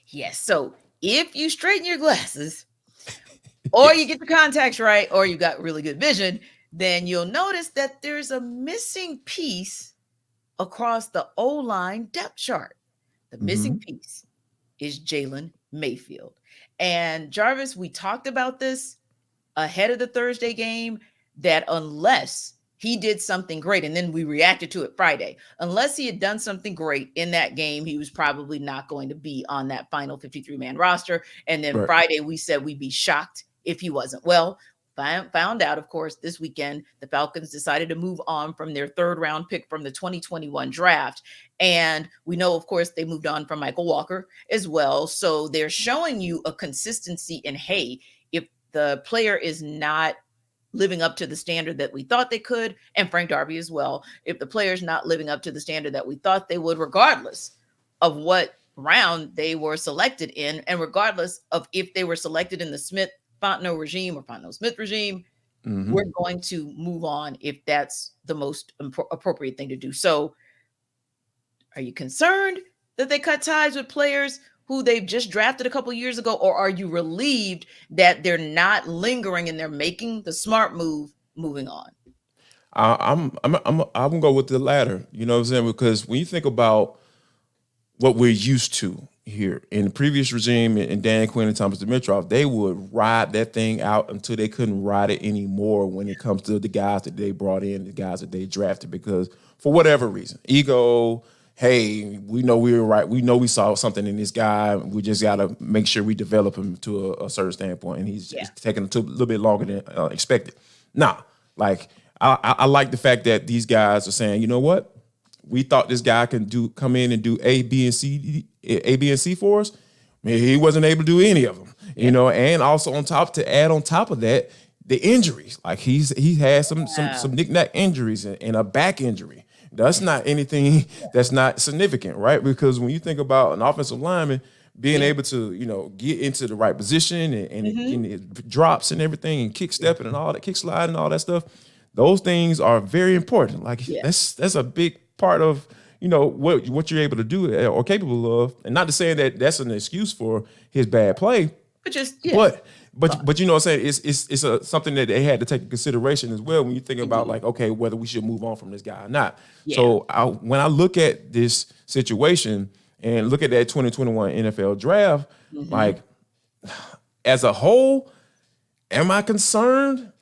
Yes. So if you straighten your glasses, or you get the contacts right, or you got really good vision, then you'll notice that there's a missing piece across the O-line depth chart. The missing Mm-hmm. piece is Jalen Mayfield. And Jarvis, we talked about this ahead of the Thursday game, that unless he did something great, and then we reacted to it Friday, unless he had done something great in that game, he was probably not going to be on that final 53-man roster. And then Right. Friday, we said we'd be shocked if he wasn't. Well, found out, of course, this weekend, the Falcons decided to move on from their third round pick from the 2021 draft. And we know, of course, they moved on from Michael Walker as well. So they're showing you a consistency in, hey, if the player is not living up to the standard that we thought they could, and Frank Darby as well, if the player's not living up to the standard that we thought they would, regardless of what round they were selected in, and regardless of if they were selected in the Smith Fontenot regime or Fontenot Smith regime, Mm-hmm. we're going to move on if that's the most appropriate thing to do. So, are you concerned that they cut ties with players who they've just drafted a couple years ago, or are you relieved that they're not lingering and they're making the smart move, moving on? I'm gonna go with the latter. You know what I'm saying? Because when you think about what we're used to here in the previous regime and Dan Quinn and Thomas Dimitrov, they would ride that thing out until they couldn't ride it anymore when it comes to the guys that they brought in, the guys that they drafted, because for whatever reason, ego, hey, we know we were right. We know we saw something in this guy. We just got to make sure we develop him to a certain standpoint. And he's Yeah. taking a little bit longer than expected. Now, like, I like the fact that these guys are saying, you know what? We thought this guy can come in and do A, B, and C for us. Man, he wasn't able to do any of them, you know. And also on top of that, the injuries. Like he had some knick-knack injuries and a back injury. That's not anything that's not significant, right? Because when you think about an offensive lineman being able to, get into the right position and it drops and everything and kick stepping and all that, kick sliding and all that stuff, those things are very important. Like that's a big part of what you're able to do or capable of, and not to say that that's an excuse for his bad play, But just, but you know what I'm saying, it's something that they had to take into consideration as well when you think about like, okay, whether we should move on from this guy or not. So when I look at this situation and look at that 2021 NFL draft, like as a whole, am I concerned?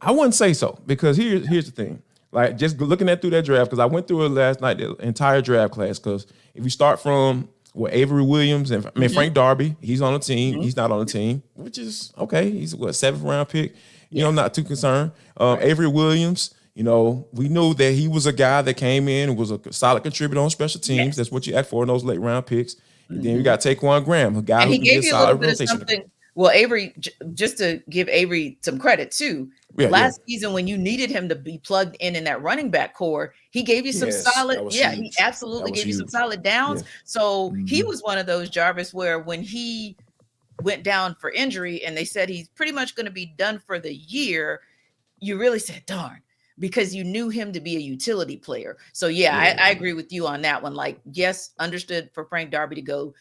I wouldn't say so, because here's the thing. Like, just looking at through that draft, because I went through it last night, the entire draft class. Because if you start from Avery Williams and Frank Darby, he's on the team. He's not on the team, which is okay. He's what, 7th round pick. I'm not too concerned. Avery Williams, we knew that he was a guy that came in and was a solid contributor on special teams. That's what you act for in those late round picks. And then you got Taquan Graham, a guy And who he can be gave a you a little solid bit of rotation. something. Well, Avery, just to give Avery some credit too, last season when you needed him to be plugged in that running back core, he gave you some Yes, solid. that was Yeah, he huge. That absolutely was gave you some huge. solid downs. Yeah. So he was one of those, Jarvis, where when he went down for injury and they said he's pretty much going to be done for the year, you really said, darn, because you knew him to be a utility player. So I agree with you on that one. Like, yes, understood for Frank Darby to go,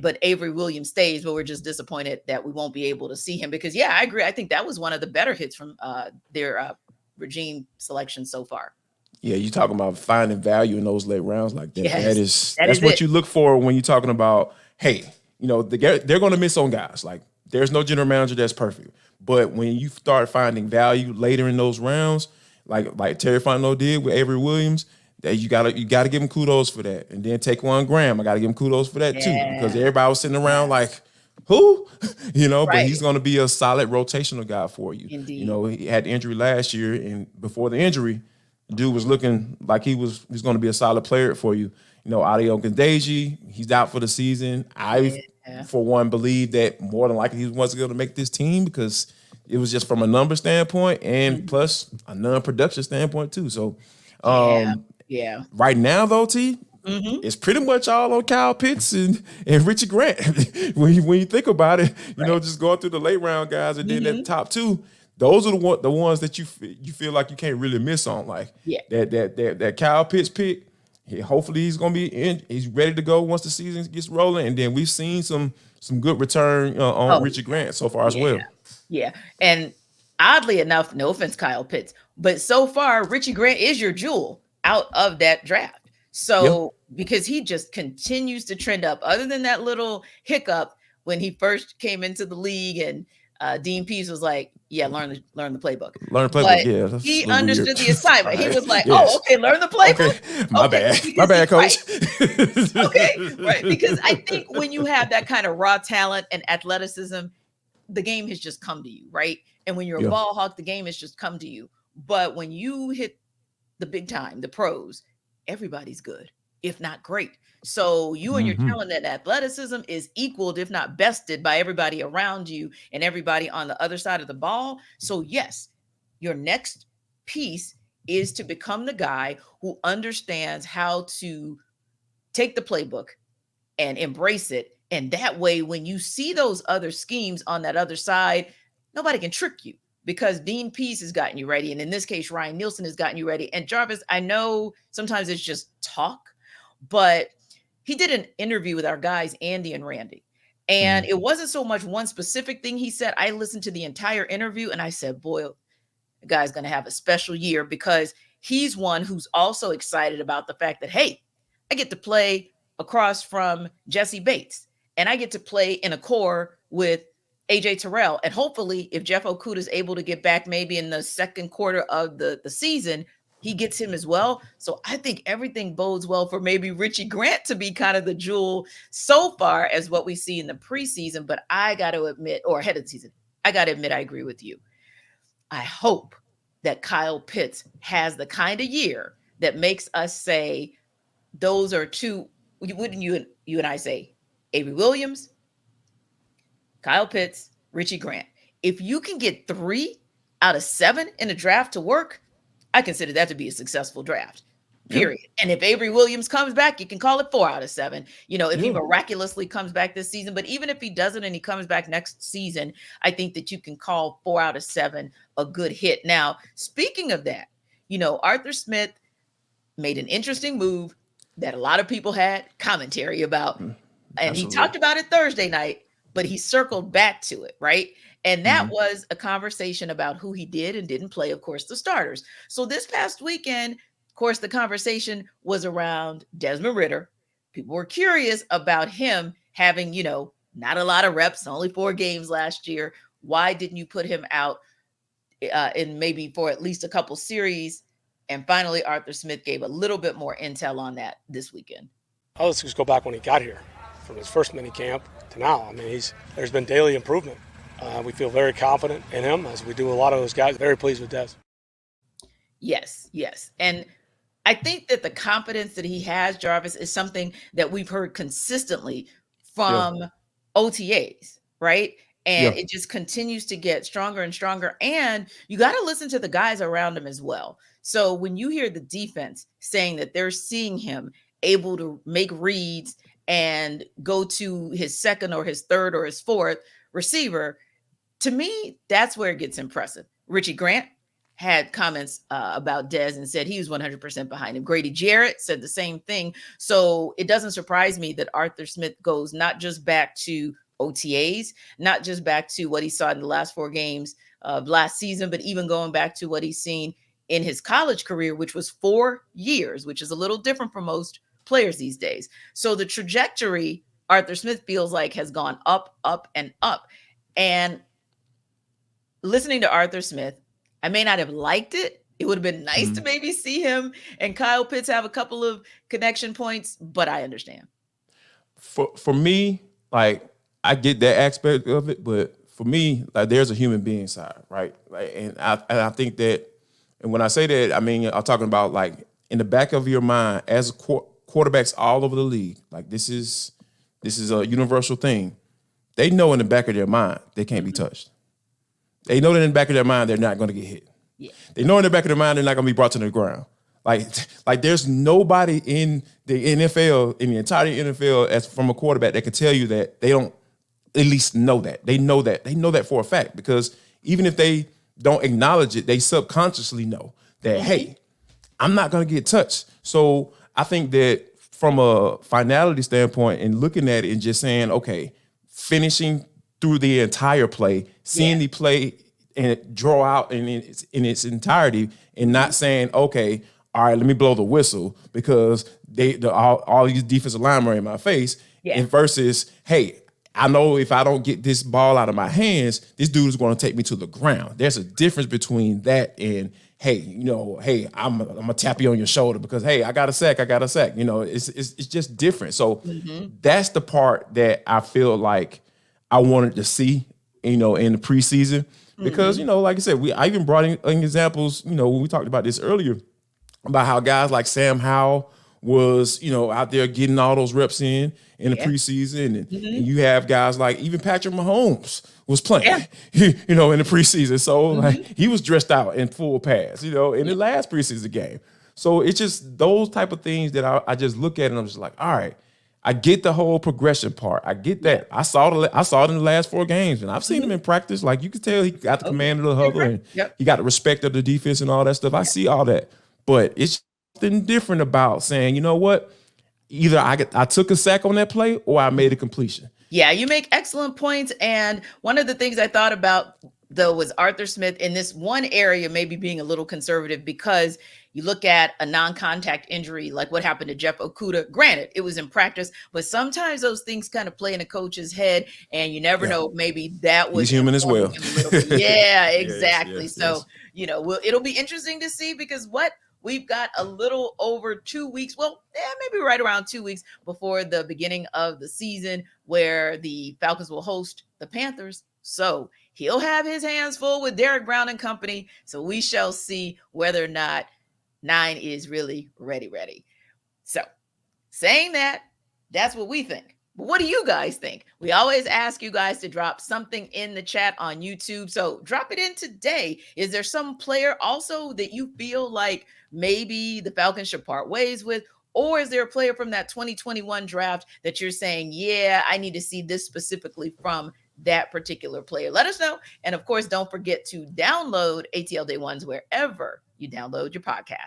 but Avery Williams stays, but we're just disappointed that we won't be able to see him, because I agree. I think that was one of the better hits from their regime selection so far. Yeah, you're talking about finding value in those late rounds like that. Yes, that That's is what it. you look for when you're talking about, hey, they're going to miss on guys. Like, there's no general manager that's perfect. But when you start finding value later in those rounds, like Terry Fontenot did with Avery Williams, that you gotta give him kudos for that. And then Taquan Graham, I gotta give him kudos for that too, because everybody was sitting around like, who? But he's gonna be a solid rotational guy for you. Indeed. He had the injury last year, and before the injury, the dude was looking like he's gonna be a solid player for you. Adio Kandeji, he's out for the season. I, for one, believe that more than likely he wasn't going to make this team, because it was just from a number standpoint and plus a non-production standpoint too. So, right now though, T, it's pretty much all on Kyle Pitts and Richie Grant. when you think about it, just going through the late round guys and then that top two, those are the ones that you feel like you can't really miss on. Like that Kyle Pitts pick. hopefully he's going to be in. He's ready to go once the season gets rolling. And then we've seen some good return on Oh, Richie Grant so far as yeah. well. Yeah. And oddly enough, no offense, Kyle Pitts, but so far, Richie Grant is your jewel out of that draft. Yeah. So because he just continues to trend up, other than that little hiccup when he first came into the league and Dean Pease was like, yeah, learn the playbook. Learn the playbook. But Yeah, that's he a little weird. understood the assignment. He Right. was like, oh, Yes. okay, learn the Okay. playbook. My Okay, bad. My because bad, coach. okay, right. Because I think when you have that kind of raw talent and athleticism, the game has just come to you, right? And when you're a Yeah. ball hawk, the game has just come to you. But when you hit the big time, the pros, everybody's good, if not great. So you and your talent and athleticism is equaled, if not bested, by everybody around you and everybody on the other side of the ball. So yes, your next piece is to become the guy who understands how to take the playbook and embrace it. And that way, when you see those other schemes on that other side, nobody can trick you because Dean Pease has gotten you ready. And in this case, Ryan Nielsen has gotten you ready. And Jarvis, I know sometimes it's just talk, but he did an interview with our guys, Andy and Randy. And it wasn't so much one specific thing he said. I listened to the entire interview and I said, boy, the guy's going to have a special year because he's one who's also excited about the fact that, hey, I get to play across from Jesse Bates and I get to play in a core with AJ Terrell. And hopefully if Jeff Okuda is able to get back maybe in the second quarter of the season, he gets him as well. So I think everything bodes well for maybe Richie Grant to be kind of the jewel so far as what we see in the preseason. But I got to admit, or ahead of the season, I got to admit, I agree with you. I hope that Kyle Pitts has the kind of year that makes us say those are two. Wouldn't you and I say Avery Williams, Kyle Pitts, Richie Grant? If you can get 3 out of 7 in a draft to work, I consider that to be a successful draft. Period. Yep. And if Avery Williams comes back, you can call it 4 out of 7. You know, if he miraculously comes back this season, but even if he doesn't and he comes back next season, I think that you can call 4 out of 7 a good hit. Now, speaking of that, you know, Arthur Smith made an interesting move that a lot of people had commentary about. And Absolutely. He talked about it Thursday night, but he circled back to it, right? And that was a conversation about who he did and didn't play, of course, the starters. So this past weekend, of course, the conversation was around Desmond Ridder. People were curious about him having, you know, not a lot of reps, only 4 games last year. Why didn't you put him out in maybe for at least a couple series? And finally, Arthur Smith gave a little bit more intel on that this weekend. Oh, let's just go back when he got here, from his first mini camp to now. I mean, there's been daily improvement. We feel very confident in him, as we do a lot of those guys. Very pleased with Des. Yes. And I think that the confidence that he has, Jarvis, is something that we've heard consistently from OTAs, right? And it just continues to get stronger and stronger. And you got to listen to the guys around him as well. So when you hear the defense saying that they're seeing him able to make reads and go to his second or his third or his fourth receiver, to me, that's where it gets impressive. Richie Grant had comments about Dez and said he was 100% behind him. Grady Jarrett said the same thing. So it doesn't surprise me that Arthur Smith goes not just back to OTAs, not just back to what he saw in the last 4 games of last season, but even going back to what he's seen in his college career, which was 4 years, which is a little different from most players these days. So the trajectory, Arthur Smith feels like, has gone up, up, and up. And listening to Arthur Smith, I may not have liked it. It would have been nice to maybe see him and Kyle Pitts have a couple of connection points, but I understand. For me, like, I get that aspect of it, but for me, like, there's a human being side, right? Like, and I think that, and when I say that, I mean, I'm talking about, like, in the back of your mind, as quarterbacks all over the league, like, this is a universal thing. They know in the back of their mind they can't be touched. They know that in the back of their mind they're not going to get hit. Yeah. They know in the back of their mind they're not going to be brought to the ground. Like there's nobody in the NFL, in the entire NFL, as from a quarterback, that can tell you that they don't at least know that. They know that. They know that for a fact, because even if they don't acknowledge it, they subconsciously know that, hey, I'm not going to get touched. So I think that from a finality standpoint and looking at it and just saying, okay, finishing through the entire play, seeing the play and it draw out in its entirety, and not saying, okay, all right, let me blow the whistle because all these defensive linemen are in my face, and versus, hey, I know if I don't get this ball out of my hands, this dude is going to take me to the ground. There's a difference between that and, hey, hey, I'm gonna tap you on your shoulder because, hey, I got a sack. It's just different. So that's the part that I feel like I wanted to see, in the preseason because, like I said, I even brought in examples, when we talked about this earlier about how guys like Sam Howell was, out there getting all those reps in the preseason. And you have guys like even Patrick Mahomes was playing, in the preseason. So like he was dressed out in full pads, in the last preseason game. So it's just those type of things that I just look at and I'm just like, all right, I get the whole progression part. I get that. I saw it in the last 4 games, and I've seen him in practice. Like you could tell he got the command of the huddle and he got the respect of the defense and all that stuff. I see all that. But it's something different about saying, you know what? Either I took a sack on that play or I made a completion. Yeah, you make excellent points. And one of the things I thought about, though, was Arthur Smith in this one area maybe being a little conservative because you look at a non-contact injury like what happened to Jeff Okudah. Granted, it was in practice, but sometimes those things kind of play in a coach's head, and you never know. Maybe that was he's human as well. Yeah, exactly. It'll be interesting to see because we've got a little over 2 weeks. Well, maybe right around 2 weeks before the beginning of the season where the Falcons will host the Panthers. So he'll have his hands full with Derek Brown and company. So we shall see whether or not 9 is really ready. So saying that, that's what we think. But what do you guys think? We always ask you guys to drop something in the chat on YouTube. So drop it in today. Is there some player also that you feel like maybe the Falcons should part ways with? Or is there a player from that 2021 draft that you're saying, yeah, I need to see this specifically from that particular player? Let us know. And of course, don't forget to download ATL Day Ones wherever you download your podcast.